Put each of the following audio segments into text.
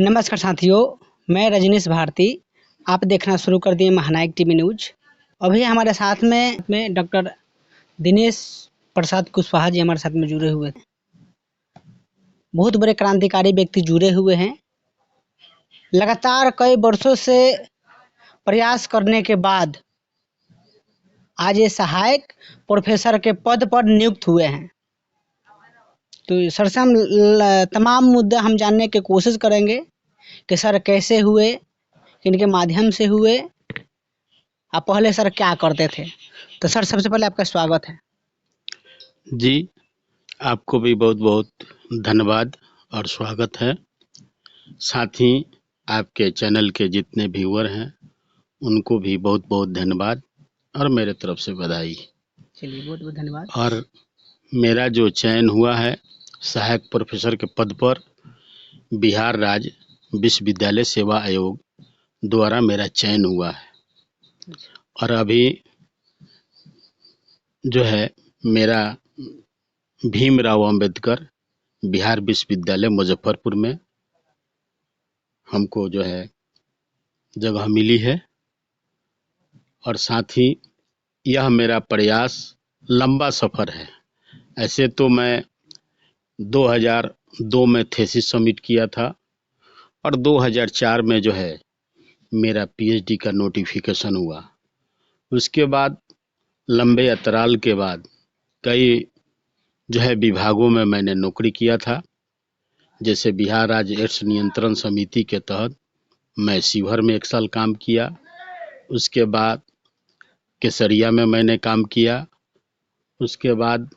नमस्कार साथियों, मैं रजनीश भारती। आप देखना शुरू कर दिए महानायक टीवी न्यूज। अभी हमारे साथ में डॉक्टर दिनेश प्रसाद कुशवाहा जी हमारे साथ में जुड़े हुए हैं। बहुत बड़े क्रांतिकारी व्यक्ति जुड़े हुए हैं। लगातार कई वर्षों से प्रयास करने के बाद आज ये सहायक प्रोफेसर के पद पर नियुक्त हुए हैं। तो सर से हम तमाम मुद्दे हम जानने की कोशिश करेंगे कि सर कैसे हुए, किनके माध्यम से हुए, आप पहले सर क्या करते थे। तो सर सबसे पहले आपका स्वागत है। जी, आपको भी बहुत बहुत धन्यवाद और स्वागत है। साथ ही आपके चैनल के जितने व्यूअर हैं उनको भी बहुत बहुत धन्यवाद और मेरे तरफ से बधाई। चलिए, बहुत बहुत धन्यवाद। और मेरा जो चयन हुआ है सहायक प्रोफेसर के पद पर, बिहार राज्य विश्वविद्यालय सेवा आयोग द्वारा मेरा चयन हुआ है। और अभी जो है मेरा भीमराव अंबेडकर बिहार विश्वविद्यालय मुजफ्फरपुर में हमको जो है जगह मिली है। और साथ ही यह मेरा प्रयास लंबा सफ़र है। ऐसे तो मैं 2002 में थीसिस सबमिट किया था और 2004 में जो है मेरा पीएचडी का नोटिफिकेशन हुआ। उसके बाद लंबे अंतराल के बाद कई जो है विभागों में मैंने नौकरी किया था। जैसे बिहार राज्य एड्स नियंत्रण समिति के तहत मैं शिवहर में 1 साल काम किया। उसके बाद केसरिया में मैंने काम किया। उसके बाद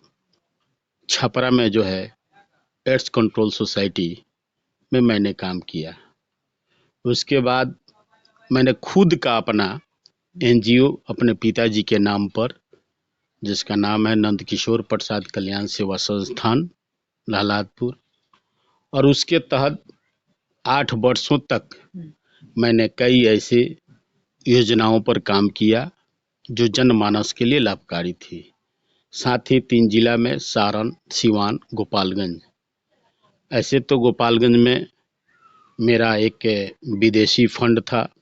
छपरा में जो है एड्स कंट्रोल सोसाइटी में मैंने काम किया। उसके बाद मैंने खुद का अपना एनजीओ अपने पिताजी के नाम पर, जिसका नाम है नंद किशोर प्रसाद कल्याण सेवा संस्थान लालादपुर, और उसके तहत 8 वर्षों तक मैंने कई ऐसे योजनाओं पर काम किया जो जनमानस के लिए लाभकारी थी। साथ ही 3 जिला में सारण, सिवान, गोपालगंज। ऐसे तो गोपालगंज में मेरा एक विदेशी फंड था,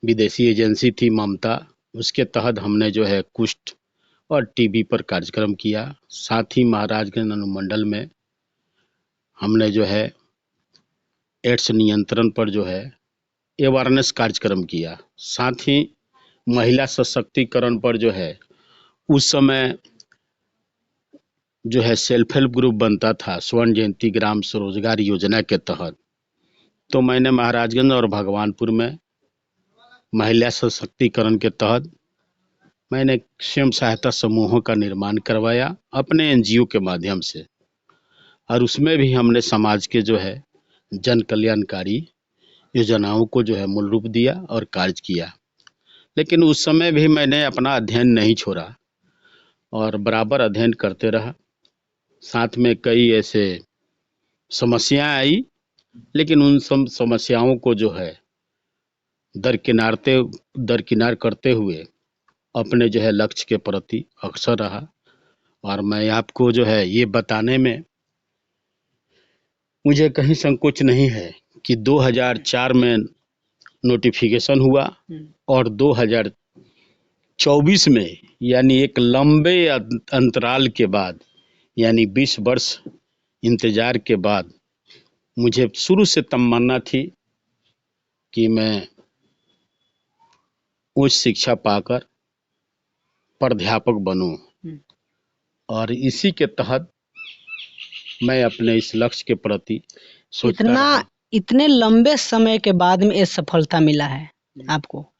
विदेशी एजेंसी थी ममता, उसके तहत हमने जो है कुष्ठ और टीबी पर कार्यक्रम किया। साथ ही महाराजगंज अनुमंडल में हमने जो है एड्स नियंत्रण पर जो है अवेयरनेस कार्यक्रम किया। साथ ही महिला सशक्तिकरण पर जो है उस समय जो है सेल्फ हेल्प ग्रुप बनता था स्वर्ण जयंती ग्राम स्वरोजगार योजना के तहत। तो मैंने महाराजगंज और भगवानपुर में महिला सशक्तिकरण के तहत मैंने स्वयं सहायता समूहों का निर्माण करवाया अपने एनजीओ के माध्यम से। और उसमें भी हमने समाज के जो है जन कल्याणकारी योजनाओं को जो है मूल रूप दिया और कार्य किया। लेकिन उस समय भी मैंने अपना अध्ययन नहीं छोड़ा और बराबर अध्ययन करते रहा। साथ में कई ऐसे समस्याएं आई, लेकिन उन सब समस्याओं को जो है दरकिनार करते हुए अपने जो है लक्ष्य के प्रति अग्रसर रहा। और मैं आपको जो है ये बताने में मुझे कहीं संकोच नहीं है कि 2004 में नोटिफिकेशन हुआ और 2024 में, यानी एक लंबे अंतराल के बाद, यानी 20 वर्ष इंतजार के बाद मुझे शुरू से तमन्ना थी कि मैं उच्च शिक्षा पाकर प्राध्यापक बनूं। और इसी के तहत मैं अपने इस लक्ष्य के प्रति सोचता रहा। इतने लंबे समय के बाद में ये सफलता मिला है आपको,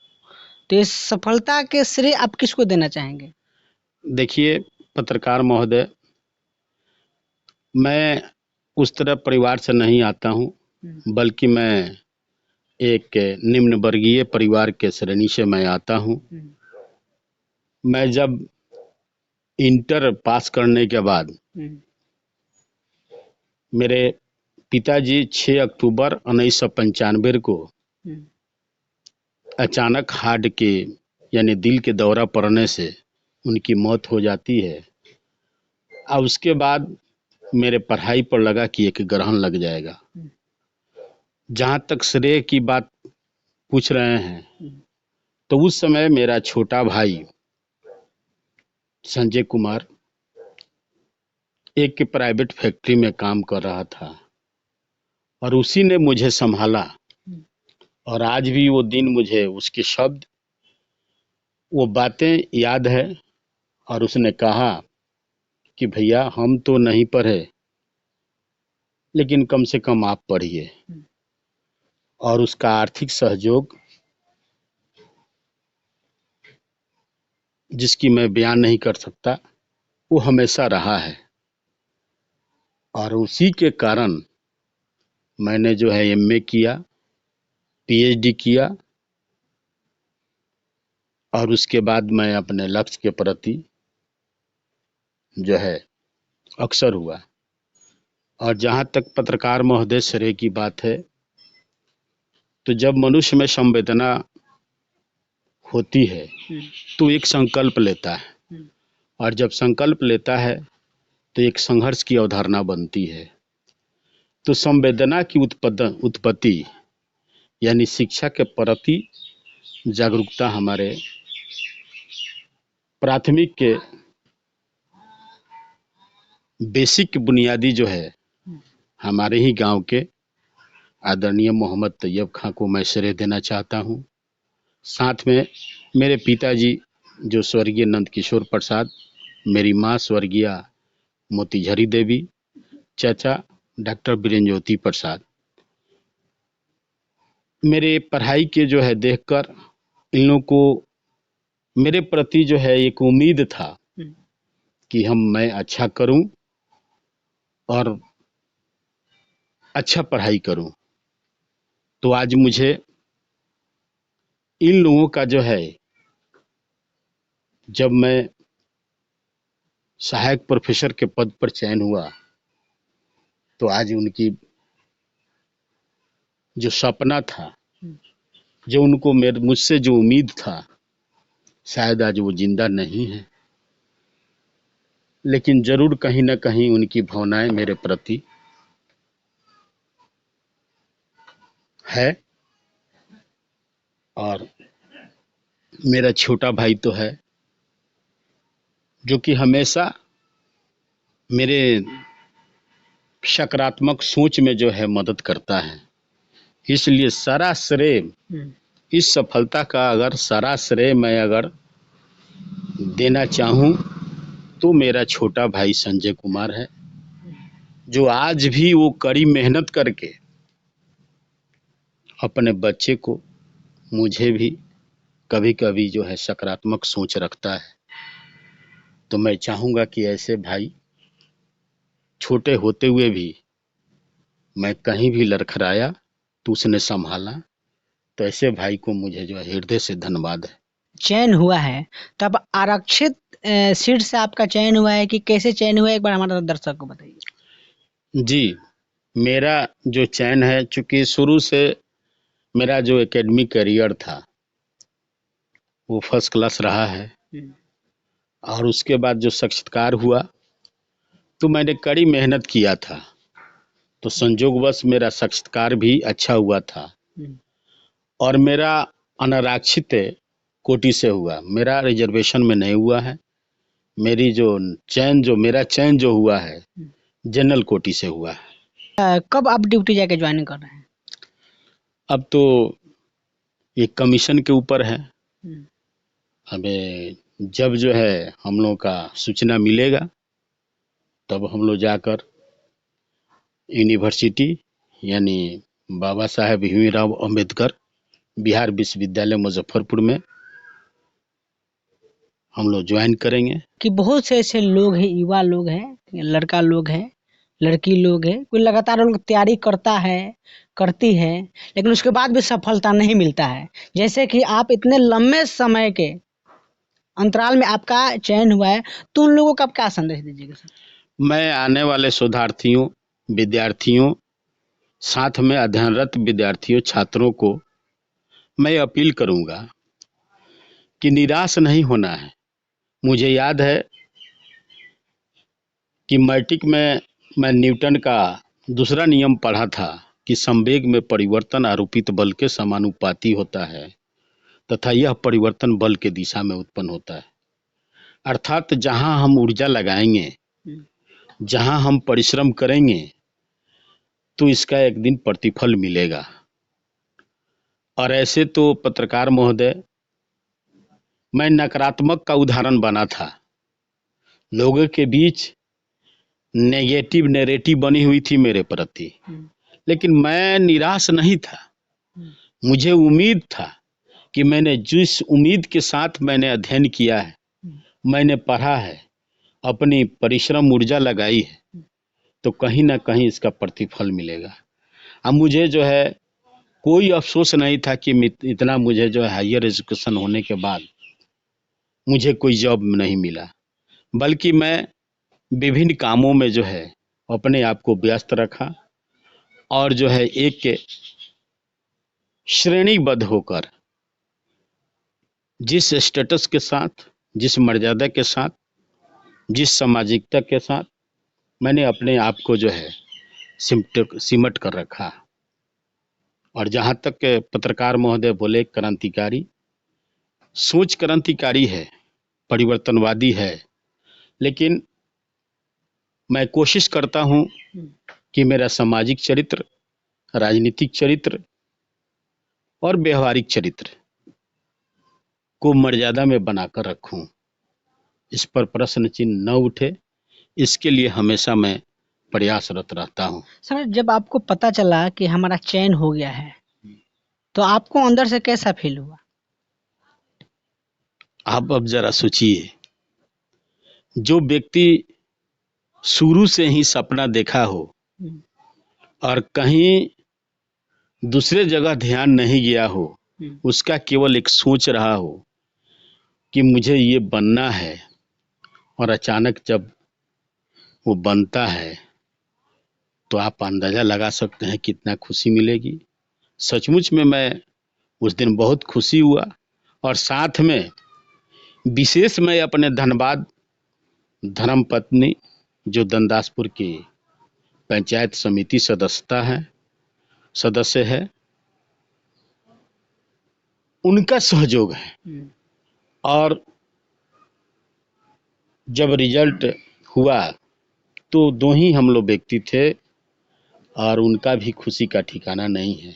तो इस सफलता के श्रेय आप किसको देना चाहेंगे? देखिए पत्रकार महोदय, मैं उस तरह परिवार से नहीं आता हूँ, बल्कि मैं एक निम्न वर्गीय परिवार के श्रेणी से मैं आता हूँ। मैं जब इंटर पास करने के बाद मेरे पिताजी 6 अक्टूबर 1995 को अचानक हार्ट के यानी दिल के दौरा पड़ने से उनकी मौत हो जाती है। और उसके बाद मेरे पढ़ाई पर लगा कि एक ग्रहण लग जाएगा। जहाँ तक श्रेय की बात पूछ रहे हैं, तो उस समय मेरा छोटा भाई संजय कुमार एक प्राइवेट फैक्ट्री में काम कर रहा था और उसी ने मुझे संभाला। और आज भी वो दिन मुझे उसके शब्द, वो बातें याद है। और उसने कहा कि भैया हम तो नहीं पढ़े, लेकिन कम से कम आप पढ़िए। और उसका आर्थिक सहयोग जिसकी मैं बयान नहीं कर सकता, वो हमेशा रहा है। और उसी के कारण मैंने जो है एमए किया, पीएचडी किया, और उसके बाद मैं अपने लक्ष्य के प्रति जो है अग्रसर हुआ। और जहाँ तक पत्रकार महोदय श्रेय की बात है, तो जब मनुष्य में संवेदना होती है तो एक संकल्प लेता है, और जब संकल्प लेता है तो एक संघर्ष की अवधारणा बनती है। तो संवेदना की उत्पत्ति यानी शिक्षा के प्रति जागरूकता हमारे प्राथमिक के बेसिक बुनियादी जो है, हमारे ही गांव के आदरणीय मोहम्मद तैयब खां को मैं श्रेय देना चाहता हूं। साथ में मेरे पिताजी जो स्वर्गीय नंदकिशोर प्रसाद, मेरी माँ स्वर्गीय मोतीझरी देवी, चाचा डॉक्टर बीरेंज्योति प्रसाद, मेरे पढ़ाई के जो है देखकर इन लोगों को मेरे प्रति जो है एक उम्मीद था कि मैं अच्छा करूं और अच्छा पढ़ाई करूं। तो आज मुझे इन लोगों का जो है, जब मैं सहायक प्रोफेसर के पद पर चयन हुआ, तो आज उनकी जो सपना था, जो उनको मुझसे जो उम्मीद था, शायद आज वो जिंदा नहीं है, लेकिन जरूर कहीं ना कहीं उनकी भावनाएं मेरे प्रति है। और मेरा छोटा भाई तो है जो कि हमेशा मेरे सकारात्मक सोच में जो है मदद करता है। इसलिए सारा श्रेय, इस सफलता का अगर सारा श्रेय मैं अगर देना चाहूं तो मेरा छोटा भाई संजय कुमार है, जो आज भी वो कड़ी मेहनत करके अपने बच्चे को, मुझे भी कभी कभी जो है सकारात्मक सोच रखता है। तो मैं चाहूंगा कि ऐसे भाई, छोटे होते हुए भी मैं कहीं भी लड़खड़ाया तो उसने संभाला। तो ऐसे भाई को मुझे जो है हृदय से धन्यवाद है। चयन हुआ है, तब आरक्षित सीट से आपका चयन हुआ है कि कैसे चयन हुआ है, एक बार हमारे दर्शक को बताइए। जी, मेरा जो चयन है, चूंकि शुरू से मेरा जो एकेडमिक करियर था वो फर्स्ट क्लास रहा है, और उसके बाद जो साक्षात्कार हुआ तो मैंने कड़ी मेहनत किया था, तो संजोगवश मेरा साक्षात्कार भी अच्छा हुआ था। और मेरा अनारक्षित कोटि से हुआ, मेरा रिजर्वेशन में नहीं हुआ है। मेरी मेरा चयन जो हुआ है जनरल कोटि से हुआ है। कब आप ड्यूटी जाके ज्वाइन कर रहे हैं? अब तो ये कमीशन के ऊपर है। हमें जब जो है हम लोग का सूचना मिलेगा, तब हम लोग जाकर यूनिवर्सिटी यानी बाबा साहेब भीमराव अंबेडकर बिहार विश्वविद्यालय मुजफ्फरपुर में हम लोग ज्वाइन करेंगे। कि बहुत से ऐसे लोग हैं, युवा लोग हैं, लड़का लोग हैं, लड़की लोग हैं, कोई लगातार उनको तैयारी करती है, लेकिन उसके बाद भी सफलता नहीं मिलता है। जैसे कि आप इतने लंबे समय के अंतराल में आपका चयन हुआ है, तो उन लोगों को आप क्या संदेश दीजिएगा सर? मैं आने वाले शोधार्थियों, विद्यार्थियों, साथ में अध्ययनरत विद्यार्थियों, छात्रों को मैं अपील करूंगा कि निराश नहीं होना है। मुझे याद है कि मैट्रिक में मैं न्यूटन का दूसरा नियम पढ़ा था कि संवेग में परिवर्तन आरोपित बल के समानुपाती होता है तथा यह परिवर्तन बल के दिशा में उत्पन्न होता है। अर्थात जहां हम ऊर्जा लगाएंगे, जहां हम परिश्रम करेंगे, तो इसका एक दिन प्रतिफल मिलेगा। और ऐसे तो पत्रकार महोदय, मैं नकारात्मक का उदाहरण बना था। लोगों के बीच नेगेटिव नैरेटिव बनी हुई थी मेरे प्रति, लेकिन मैं निराश नहीं था। मुझे उम्मीद था कि मैंने जिस उम्मीद के साथ मैंने अध्ययन किया है, मैंने पढ़ा है, अपनी परिश्रम ऊर्जा लगाई है, तो कहीं ना कहीं इसका प्रतिफल मिलेगा। अब मुझे जो है कोई अफसोस नहीं था कि इतना मुझे जो है हायर एजुकेशन होने के बाद मुझे कोई जॉब नहीं मिला, बल्कि मैं विभिन्न कामों में जो है अपने आप को व्यस्त रखा और जो है एक श्रेणीबद्ध होकर जिस स्टेटस के साथ, जिस मर्यादा के साथ, जिस सामाजिकता के साथ मैंने अपने आप को जो है सिमट कर रखा। और जहाँ तक पत्रकार महोदय बोले क्रांतिकारी, सोच क्रांतिकारी है, परिवर्तनवादी है, लेकिन मैं कोशिश करता हूँ कि मेरा सामाजिक चरित्र, राजनीतिक चरित्र और व्यवहारिक चरित्र को मर्यादा में बनाकर रखूं। इस पर प्रश्न चिन्ह न उठे, इसके लिए हमेशा मैं प्रयासरत रहता हूँ। सर, जब आपको पता चला कि हमारा चयन हो गया है, तो आपको अंदर से कैसा फील हुआ? आप अब जरा सोचिए, जो व्यक्ति शुरू से ही सपना देखा हो और कहीं दूसरे जगह ध्यान नहीं गया हो, उसका केवल एक सोच रहा हो कि मुझे ये बनना है, और अचानक जब वो बनता है तो आप अंदाजा लगा सकते हैं कितना खुशी मिलेगी। सचमुच में मैं उस दिन बहुत खुशी हुआ। और साथ में विशेष मैं अपने धनबाद धर्मपत्नी, जो दंदासपुर की पंचायत समिति सदस्य है, उनका सहयोग है। और जब रिजल्ट हुआ तो दो ही हम लोग व्यक्ति थे और उनका भी खुशी का ठिकाना नहीं है।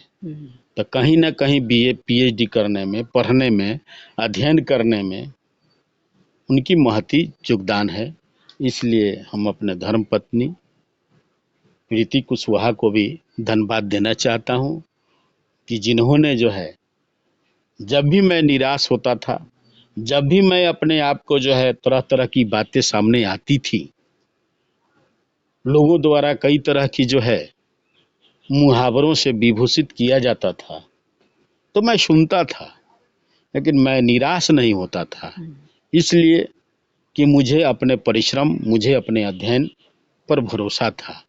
तो कहीं ना कहीं बीए पीएचडी करने में, पढ़ने में, अध्ययन करने में उनकी महती योगदान है। इसलिए हम अपने धर्मपत्नी प्रीति कुशवाहा को भी धन्यवाद देना चाहता हूँ कि जिन्होंने जो है, जब भी मैं निराश होता था, जब भी मैं अपने आप को जो है तरह तरह की बातें सामने आती थी, लोगों द्वारा कई तरह की जो है मुहावरों से विभूषित किया जाता था, तो मैं सुनता था, लेकिन मैं निराश नहीं होता था। इसलिए कि मुझे अपने परिश्रम, मुझे अपने अध्ययन पर भरोसा था,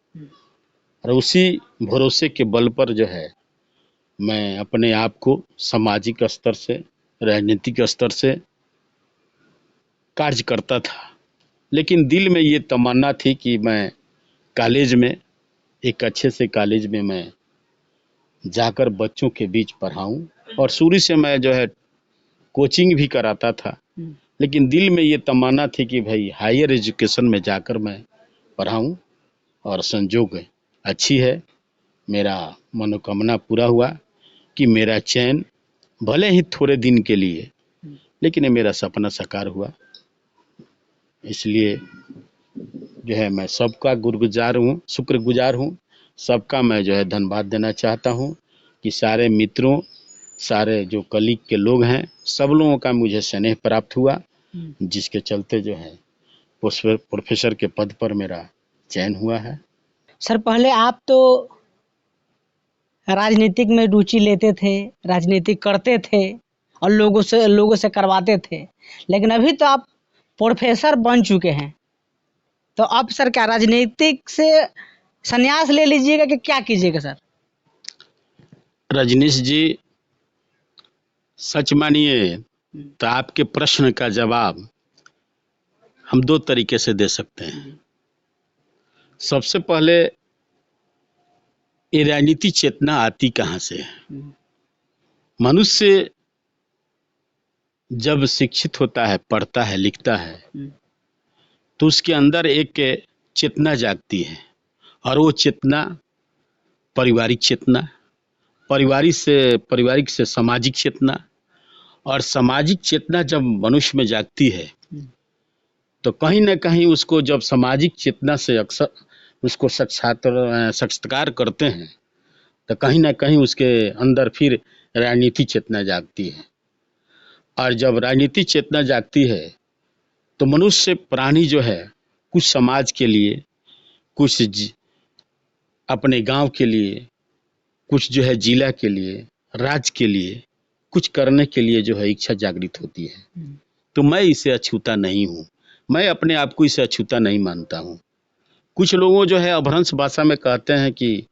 और उसी भरोसे के बल पर जो है मैं अपने आप को सामाजिक स्तर से, राजनीतिक स्तर से कार्य करता था। लेकिन दिल में ये तमन्ना थी कि मैं कॉलेज में, एक अच्छे से कॉलेज में मैं जाकर बच्चों के बीच पढ़ाऊं, और शुरू से मैं जो है कोचिंग भी कराता था। लेकिन दिल में ये तमन्ना थी कि भाई हायर एजुकेशन में जाकर मैं पढ़ाऊं, और संजोग अच्छी है, मेरा मनोकामना पूरा हुआ कि मेरा चयन भले ही थोड़े दिन के लिए, लेकिन मेरा सपना साकार हुआ। इसलिए जो है मैं सबका शुक्रगुजार हूँ, सबका मैं जो है धन्यवाद देना चाहता हूँ कि सारे मित्रों, सारे जो कलीग के लोग हैं, सब लोगों का मुझे स्नेह प्राप्त हुआ, जिसके चलते जो है प्रोफेसर के पद पर मेरा चयन हुआ है। सर, पहले आप तो राजनीतिक में रुचि लेते थे, राजनीतिक करते थे और लोगों से करवाते थे, लेकिन अभी तो आप प्रोफेसर बन चुके हैं, तो अब सर क्या राजनीतिक से संन्यास ले लीजिएगा कि क्या कीजिएगा सर? रजनीश जी, सच मानिए तो आपके प्रश्न का जवाब हम दो तरीके से दे सकते हैं। सबसे पहले ये राजनीति चेतना आती कहाँ से है? हम्म, मनुष्य जब शिक्षित होता है, पढ़ता है, लिखता है, हम्म, तो उसके अंदर एक चेतना जागती है, और वो चेतना पारिवारिक चेतना, पारिवारिक से सामाजिक चेतना, और सामाजिक चेतना जब मनुष्य में जागती है हम्म, तो कहीं ना कहीं उसको, जब सामाजिक चेतना से अक्सर उसको साक्षात्कार करते हैं, तो कहीं ना कहीं उसके अंदर फिर राजनीति चेतना जागती है। और जब राजनीति चेतना जागती है तो मनुष्य प्राणी जो है, कुछ समाज के लिए, कुछ अपने गांव के लिए, कुछ जो है जिला के लिए, राज्य के लिए कुछ करने के लिए जो है इच्छा जागृत होती है। हम्म, तो मैं इसे अछूता नहीं हूँ, मैं अपने आप को इसे अछूता नहीं मानता हूँ। कुछ लोगों जो है अभ्रंश भाषा में कहते हैं कि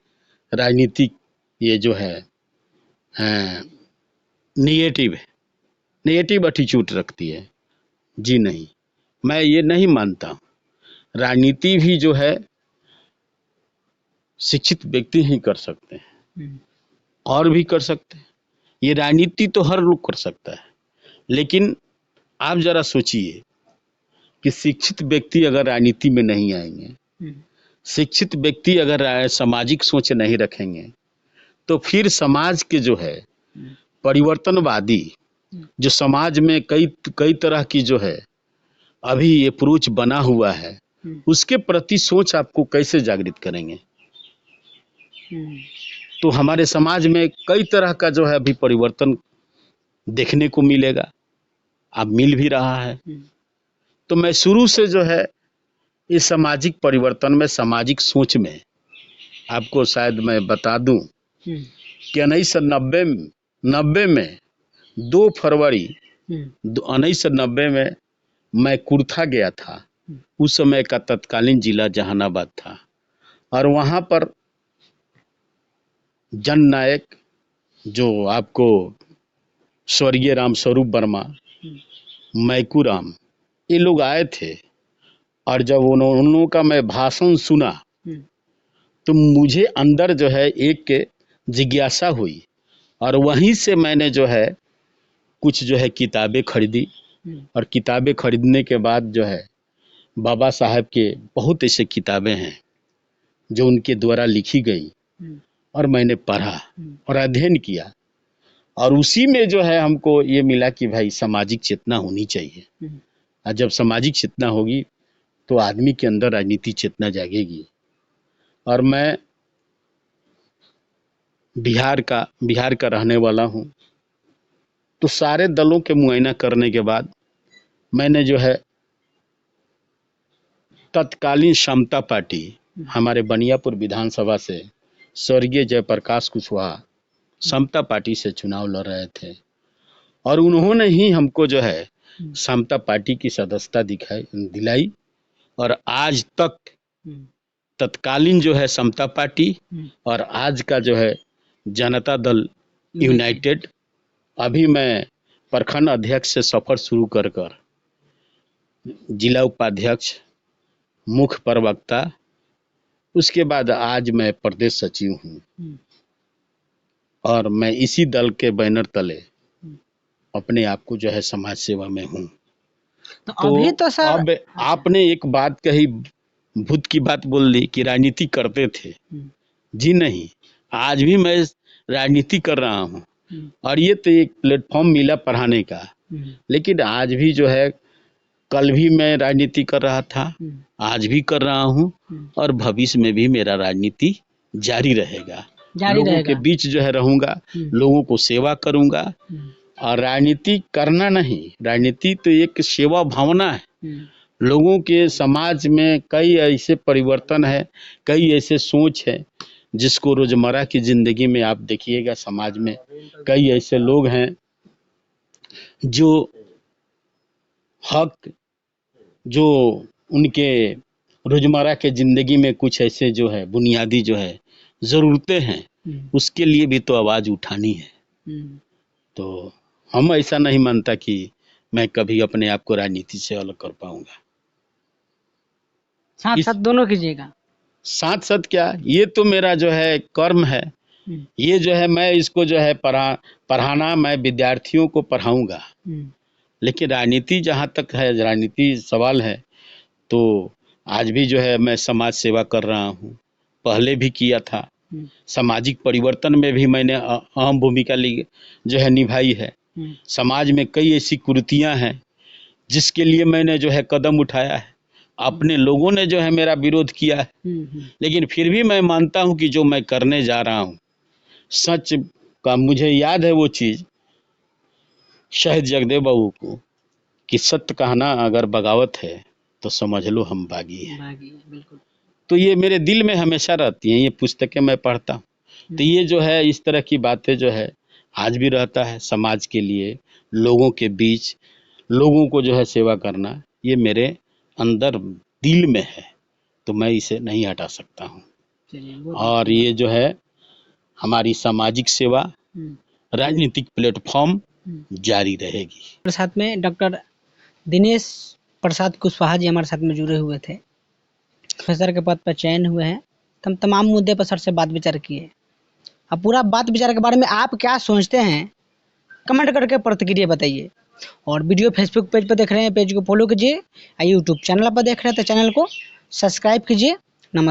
राजनीतिक ये जो है निगेटिव है, नेगेटिव एटीट्यूड रखती है। जी नहीं, मैं ये नहीं मानता हूँ। राजनीति भी जो है शिक्षित व्यक्ति ही कर सकते हैं, हम्म, और भी कर सकते हैं। ये राजनीति तो हर लोग कर सकता है, लेकिन आप जरा सोचिए कि शिक्षित व्यक्ति अगर राजनीति में नहीं आएंगे, हम्म, शिक्षित व्यक्ति अगर सामाजिक सोच नहीं रखेंगे, तो फिर समाज के जो है हम्म, परिवर्तनवादी, जो समाज में कई कई तरह की जो है अभी अप्रोच बना हुआ है, हम्म, उसके प्रति सोच आपको कैसे जागृत करेंगे? हम्म, तो हमारे समाज में कई तरह का जो है अभी परिवर्तन देखने को मिलेगा, अब मिल भी रहा है। हम्म, तो मैं शुरू से जो है इस सामाजिक परिवर्तन में, सामाजिक सोच में, आपको शायद मैं बता दूं हम्म, कि 1990 में 2 फरवरी हम्म, 1990 में मैं कुर्था गया था। उस समय का तत्कालीन जिला जहानाबाद था, और वहाँ पर जननायक, जो आपको स्वर्गीय राम स्वरूप वर्मा, मैकू राम, ये लोग आए थे। और जब उन लोगों का मैं भाषण सुना, हम्म, तो मुझे अंदर जो है एक जिज्ञासा हुई, और वहीं से मैंने जो है कुछ जो है किताबें खरीदी। हम्म, और किताबें खरीदने के बाद जो है बाबा साहब के बहुत ऐसे किताबें हैं जो उनके द्वारा लिखी गई, हम्म, और मैंने पढ़ा हम्म, और अध्ययन किया। और उसी में जो है हमको ये मिला कि भाई सामाजिक चेतना होनी चाहिए, हम्म, और जब सामाजिक चेतना होगी तो आदमी के अंदर राजनीतिक चेतना जागेगी। और मैं बिहार का रहने वाला हूँ। तो सारे दलों के मुआयना करने के बाद मैंने जो है तत्कालीन समता पार्टी, हमारे बनियापुर विधानसभा से स्वर्गीय जयप्रकाश कुशवाहा समता पार्टी से चुनाव लड़ रहे थे, और उन्होंने ही हमको जो है समता पार्टी की सदस्यता दिलाई। और आज तक हम्म, तत्कालीन जो है समता पार्टी और आज का जो है जनता दल यूनाइटेड, अभी मैं प्रखंड अध्यक्ष से सफर शुरू कर जिला उपाध्यक्ष, मुख्य प्रवक्ता, उसके बाद आज मैं प्रदेश सचिव हूँ। और मैं इसी दल के बैनर तले अपने आप को जो है समाज सेवा में हूँ। तो तो अभी तो सर, अब आपने एक बात कही, भूत की बात बोल दी कि राजनीति करते थे। जी नहीं, आज भी मैं राजनीति कर रहा हूँ, और ये तो एक प्लेटफॉर्म मिला पढ़ाने का, लेकिन आज भी जो है, कल भी मैं राजनीति कर रहा था, आज भी कर रहा हूँ, और भविष्य में भी मेरा राजनीति जारी रहेगा। लोगों के बीच जो है रहूंगा, लोगों को सेवा करूंगा। और राजनीति करना नहीं, राजनीति तो एक सेवा भावना है। लोगों के समाज में कई ऐसे परिवर्तन है, कई ऐसे सोच है, जिसको रोजमर्रा की जिंदगी में आप देखिएगा, समाज में कई ऐसे लोग हैं जो हक, जो उनके रोजमर्रा के जिंदगी में कुछ ऐसे जो है बुनियादी जो है जरूरतें हैं, उसके लिए भी तो आवाज उठानी है। तो हम ऐसा नहीं मानता कि मैं कभी अपने आप को राजनीति से अलग कर पाऊंगा। साथ साथ दोनों कीजिएगा। साथ साथ क्या, ये तो मेरा जो है कर्म है, ये जो है मैं इसको जो है पढ़ाना, मैं विद्यार्थियों को पढ़ाऊंगा। लेकिन राजनीति जहाँ तक है, राजनीति सवाल है, तो आज भी जो है मैं समाज सेवा कर रहा हूँ, पहले भी किया था। सामाजिक परिवर्तन में भी मैंने अहम भूमिका ली जो है निभाई है। समाज में कई ऐसी कुरीतियाँ हैं जिसके लिए मैंने जो है कदम उठाया है। अपने लोगों ने जो है मेरा विरोध किया है, लेकिन फिर भी मैं मानता हूँ कि जो मैं करने जा रहा हूँ सच का, मुझे याद है वो चीज़ शहीद जगदेव बाबू को कि सत्य कहना अगर बगावत है तो समझ लो हम बागी हैं। बिल्कुल। तो ये मेरे दिल में हमेशा रहती हैं, ये पुस्तकें मैं पढ़ता हूँ, तो ये जो है इस तरह की बातें जो है आज भी रहता है। समाज के लिए, लोगों के बीच, लोगों को जो है सेवा करना, ये मेरे अंदर दिल में है, तो मैं इसे नहीं हटा सकता हूँ। और ये जो है हमारी सामाजिक सेवा, राजनीतिक प्लेटफॉर्म जारी रहेगी। साथ में डॉक्टर दिनेश प्रसाद कुशवाहा जी हमारे साथ में जुड़े हुए थे, प्रोफेसर के पद पर चयन हुए हैं। हम तमाम मुद्दे पर सर से बात विचार किए। अब पूरा बात विचार के बारे में आप क्या सोचते हैं, कमेंट करके प्रतिक्रिया बताइए। और वीडियो फेसबुक पेज पर देख रहे हैं, पेज को फॉलो कीजिए, और यूट्यूब चैनल पर देख रहे हैं तो चैनल को सब्सक्राइब कीजिए।